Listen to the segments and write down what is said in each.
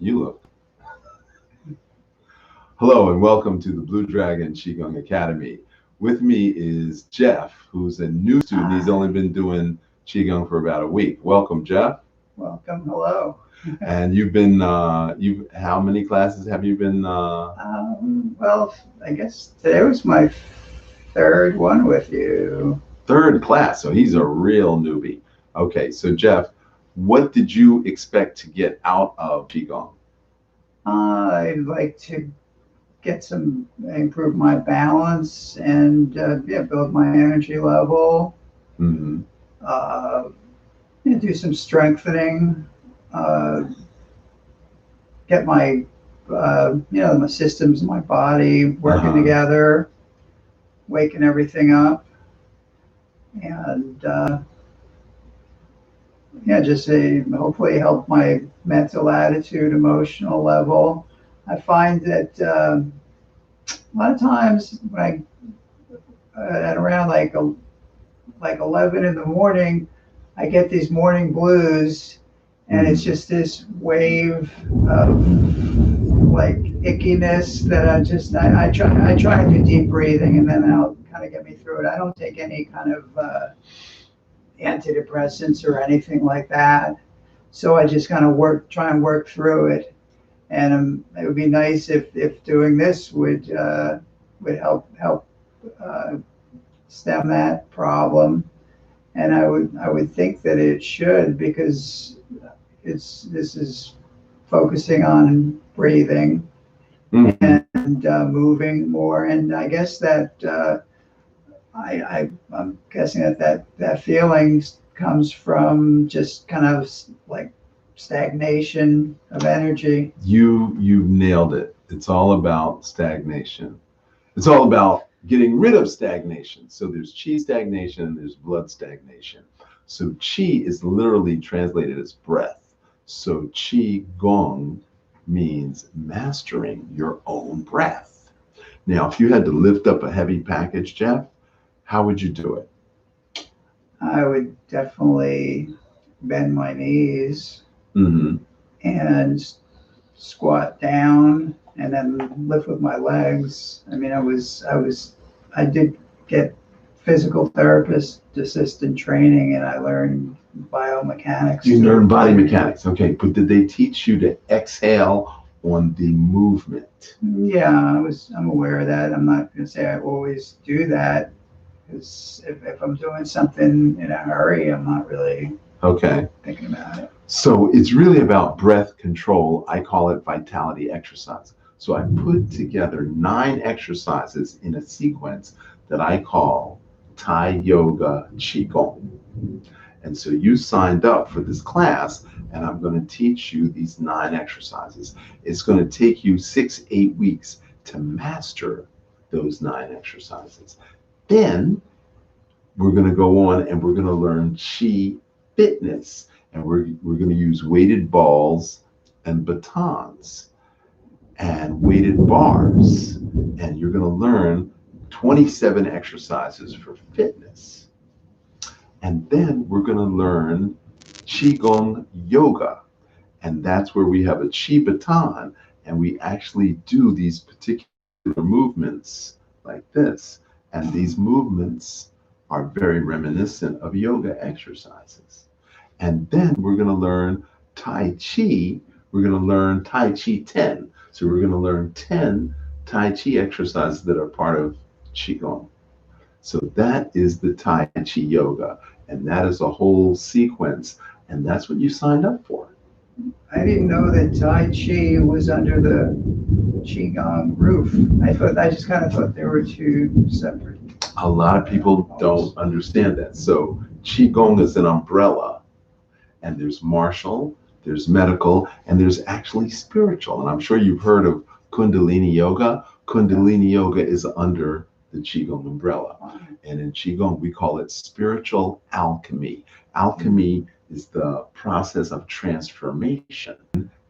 You look. Hello and welcome to the Blue Dragon Qigong Academy. With me is Jeff, who's a new student. He's only been doing Qigong for about a week. Welcome, Jeff. Welcome. Hello. And you've been, how many classes have you been? Well, I guess today was my third one with you. Third class, so he's a real newbie. Okay, so Jeff, what did you expect to get out of Qigong? I'd like to improve my balance and build my energy level. Mm-hmm. Do some strengthening. Get my my systems in my body working together, waking everything up, and just hopefully help my mental attitude, emotional level. I find that a lot of times when at around like 11 in the morning, I get these morning blues, and it's just this wave of like ickiness that I try and do deep breathing, and then that'll kind of get me through it. I don't take any kind of antidepressants or anything like that, so I just kind of try and work through it. And it would be nice if doing this would help stem that problem. And I would think that it should, because this is focusing on breathing and moving more. And I guess that I'm guessing that feeling comes from just kind of like stagnation of energy. You nailed it. It's all about stagnation. It's all about getting rid of stagnation. So there's chi stagnation and there's blood stagnation. So chi is literally translated as breath. So Qi Gong means mastering your own breath. Now, if you had to lift up a heavy package, Jeff, how would you do it? I would definitely bend my knees and squat down, and then lift with my legs. I mean, I did get physical therapist assistant training, and I learned biomechanics. You learned body mechanics, okay. But did they teach you to exhale on the movement? Yeah, I'm aware of that. I'm not going to say I always do that, because if I'm doing something in a hurry, I'm not really thinking about it. So it's really about breath control. I call it vitality exercise. So I put together 9 exercises in a sequence that I call Thai Yoga Qigong. And so you signed up for this class, and I'm going to teach you these 9 exercises. It's going to take you 6-8 weeks to master those 9 exercises. Then we're going to go on and we're going to learn Qi fitness. And we're going to use weighted balls and batons and weighted bars. And you're going to learn 27 exercises for fitness. And then we're going to learn Qigong yoga. And that's where we have a Qi baton, and we actually do these particular movements like this. And these movements are very reminiscent of yoga exercises. And then we're going to learn Tai Chi. We're going to learn Tai Chi 10. So we're going to learn 10 Tai Chi exercises that are part of Qigong. So that is the Tai Chi yoga. And that is a whole sequence. And that's what you signed up for. I didn't know that Tai Chi was under the Qigong roof. I just kind of thought they were two separate. A lot of people don't understand that. So Qigong is an umbrella. And there's martial, there's medical, and there's actually spiritual. And I'm sure you've heard of Kundalini Yoga. Kundalini Yoga is under the Qigong umbrella. And in Qigong, we call it spiritual alchemy. Alchemy is the process of transformation,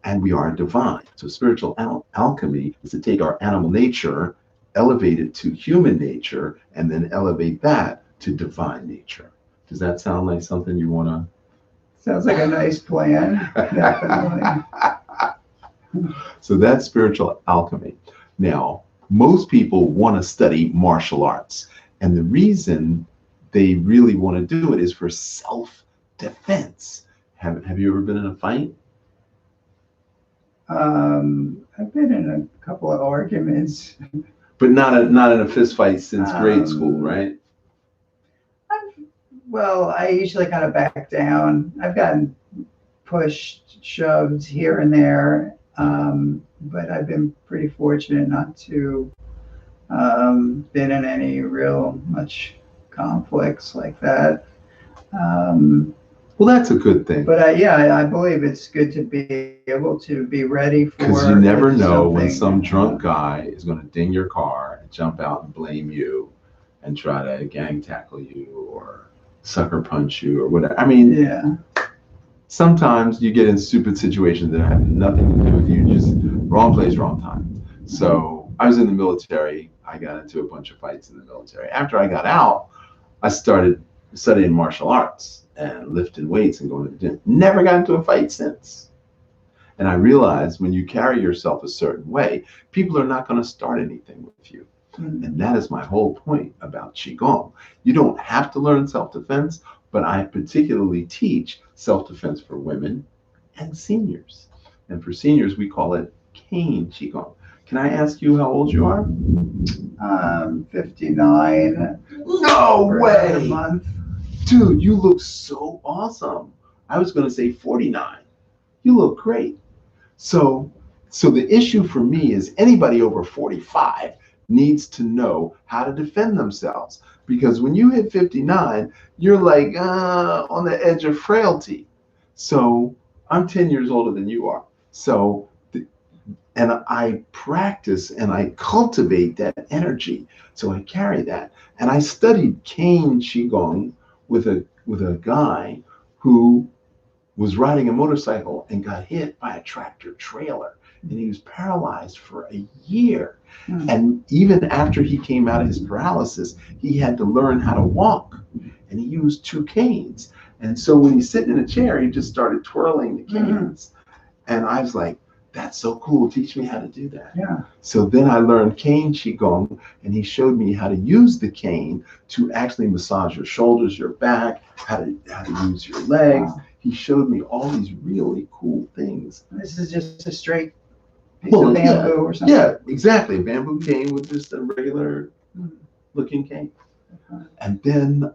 and we are divine. So spiritual alchemy is to take our animal nature, elevate it to human nature, and then elevate that to divine nature. Does that sound like something you want to? Sounds like a nice plan. Definitely. So that's spiritual alchemy. Now, most people want to study martial arts. And the reason they really want to do it is for self-defense. Have you ever been in a fight? I've been in a couple of arguments. But not in a fist fight since grade school, Um, right? Well, I usually kind of back down. I've gotten pushed, shoved here and there, but I've been pretty fortunate not to been in any real much conflicts like that. Um, Well, that's a good thing. but yeah, I believe it's good to be able to be ready for. Because you never if know when something, some drunk guy is going to ding your car and jump out and blame you and try to gang tackle you or sucker punch you or whatever. I mean, Yeah. sometimes you get in stupid situations that have nothing to do with you, just wrong place, wrong time. So I was in the military. I got into a bunch of fights in the military. After I got out, I started studying martial arts and lifting weights and going to the gym. Never got into a fight since. And I realized when you carry yourself a certain way, people are not going to start anything with you. And that is my whole point about Qigong. You don't have to learn self-defense, but I particularly teach self-defense for women and seniors. And for seniors, we call it cane Qigong. Can I ask you how old you are? 59. No For way! another month. Dude, you look so awesome. I was going to say 49. You look great. So the issue for me is anybody over 45 needs to know how to defend themselves. Because when you hit 59, you're like on the edge of frailty. So I'm 10 years older than you are. So, and I practice and I cultivate that energy. So I carry that. And I studied cane Qigong with a guy who was riding a motorcycle and got hit by a tractor trailer. And he was paralyzed for a year. And even after he came out of his paralysis, he had to learn how to walk. And he used 2 canes. And so when he's sitting in a chair, he just started twirling the canes. And I was like, that's so cool. Teach me how to do that. Yeah. So then I learned cane Qigong, and he showed me how to use the cane to actually massage your shoulders, your back, how to use your legs. Wow. He showed me all these really cool things. This is just a straight piece of bamboo or something. Yeah, exactly. Bamboo cane with just a regular looking cane. And then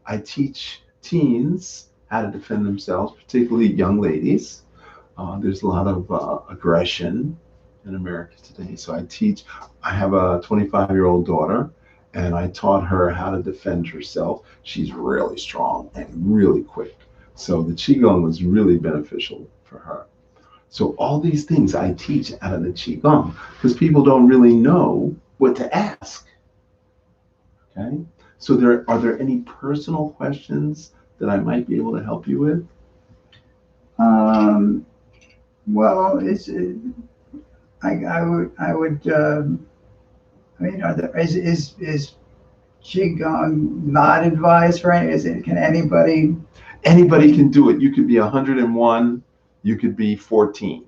I teach teens how to defend themselves, particularly young ladies. There's a lot of aggression in America today. So I have a 25-year-old daughter, and I taught her how to defend herself. She's really strong and really quick. So the Qigong was really beneficial for her. So all these things I teach out of the Qigong because people don't really know what to ask. Okay? So are there any personal questions that I might be able to help you with? Well, I would. I mean, is Qigong not advised for any? Can anybody? Anybody can do it. You could be 101. You could be 14.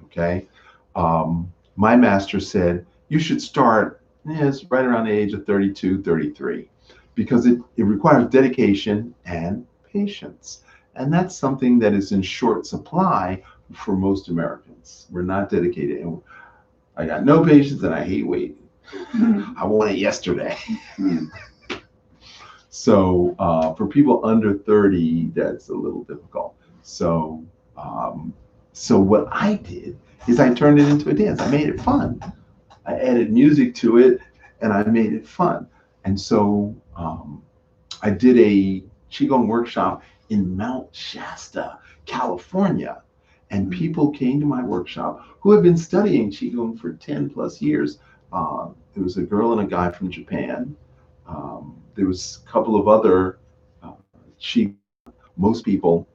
Okay. My master said you should start right around the age of 32, 33, because it requires dedication and patience. And that's something that is in short supply for most Americans. We're not dedicated. And I got no patience and I hate waiting. I want it yesterday. So for people under 30, that's a little difficult. So what I did is I turned it into a dance. I made it fun. I added music to it and I made it fun. And so I did a Qigong workshop in Mount Shasta, California. And people came to my workshop who had been studying Qigong for 10 plus years. There was a girl and a guy from Japan. There was a couple of other Qigong. Most people,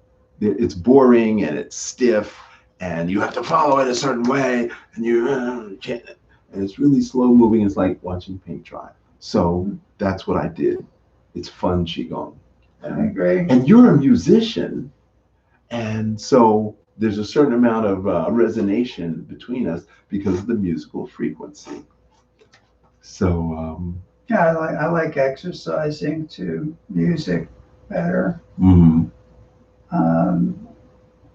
it's boring and it's stiff and you have to follow it a certain way and and it's really slow moving. It's like watching paint dry. So that's what I did. It's fun Qigong. I agree. And you're a musician. And so there's a certain amount of resonation between us because of the musical frequency. So, Yeah, I like exercising to music better. mhm. Um,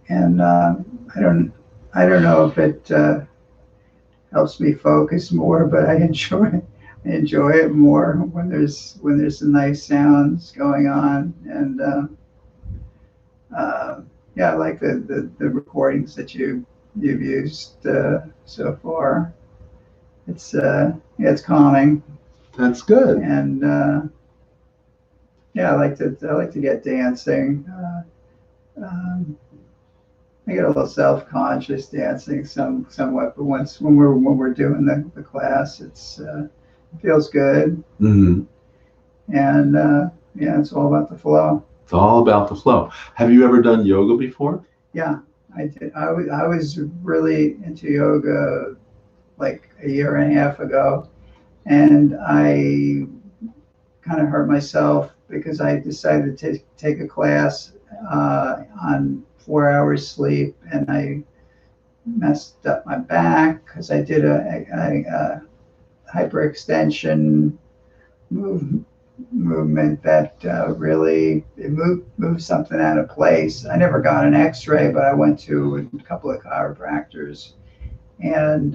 and I don't know if it helps me focus more, but I enjoy it more when there's some nice sounds going on. And yeah, I like the recordings that you've used so far. It's yeah, it's calming. That's good. And yeah, I like to get dancing. I get a little self-conscious dancing somewhat, but when we're doing the class, it feels good. Hmm. And yeah, it's all about the flow. It's all about the flow. Have you ever done yoga before? Yeah, I did. I was really into yoga like a year and a half ago, and I kind of hurt myself because I decided to take a class on 4 hours sleep, and I messed up my back because I did a hyperextension move, movement that really it moved something out of place. I never got an X-ray, but I went to a couple of chiropractors, and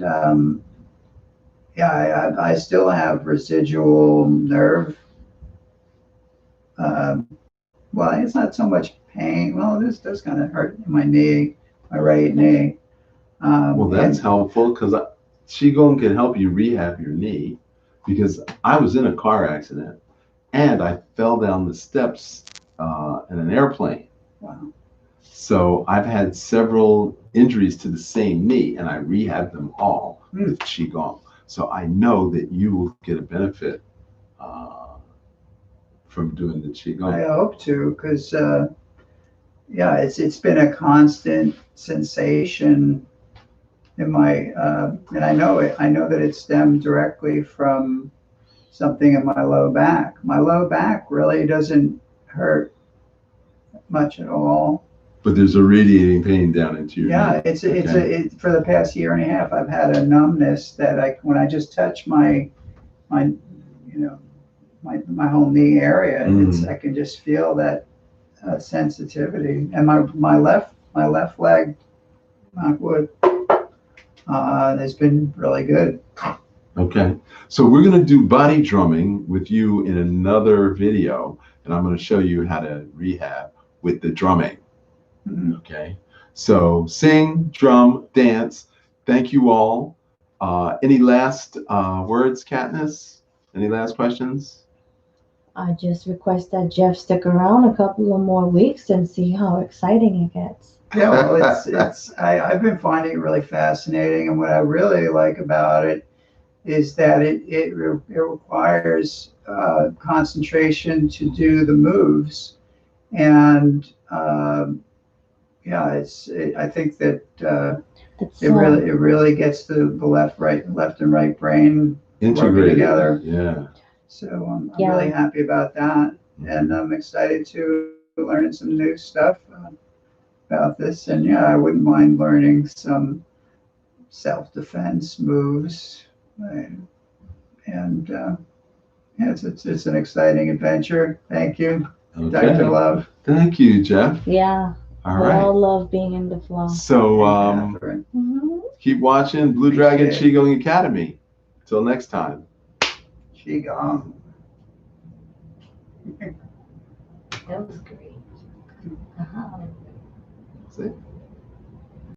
yeah, I still have residual nerve. Uh, well, it's not so much pain. Well, this does kind of hurt in my knee, my right knee. Well, that's And helpful because Qigong can help you rehab your knee because I was in a car accident and I fell down the steps in an airplane. wow, So I've had several injuries to the same knee and I rehabbed them all with Qigong. So I know that you will get a benefit uh, from doing the I Qigong. hope to, because yeah, it's been a constant sensation in my and I know that it stemmed directly from something in my low back. My low back really doesn't hurt much at all. But there's a radiating pain down into your Yeah, knee. for the past year and a half I've had a numbness that I when I just touch my you know my whole knee area, I can just feel that sensitivity. And my left leg, knock wood, has been really good. Okay, so we're going to do body drumming with you in another video, and I'm going to show you how to rehab with the drumming. Mhm. Okay, so sing, drum, dance. Thank you all. Any last words, Katniss? Any last questions? I just request that Jeff stick around a couple of more weeks and see how exciting it gets. Yeah, well, I've been finding it really fascinating, and what I really like about it is that it requires concentration to do the moves, and yeah, I think that That's it really gets the left and right brain working Integrated. together. Yeah. So I'm Yeah. really happy about that, and I'm excited to learn some new stuff about this. And yeah, I wouldn't mind learning some self-defense moves. And yeah, it's an exciting adventure. Thank you, Dr. Okay. Love. Thank you, Jeff. Yeah. All We right. all love being in the flow. So And Catherine. keep watching Blue Dragon Appreciate it. Qigong Academy. Till next time. Qigong. That was great. See?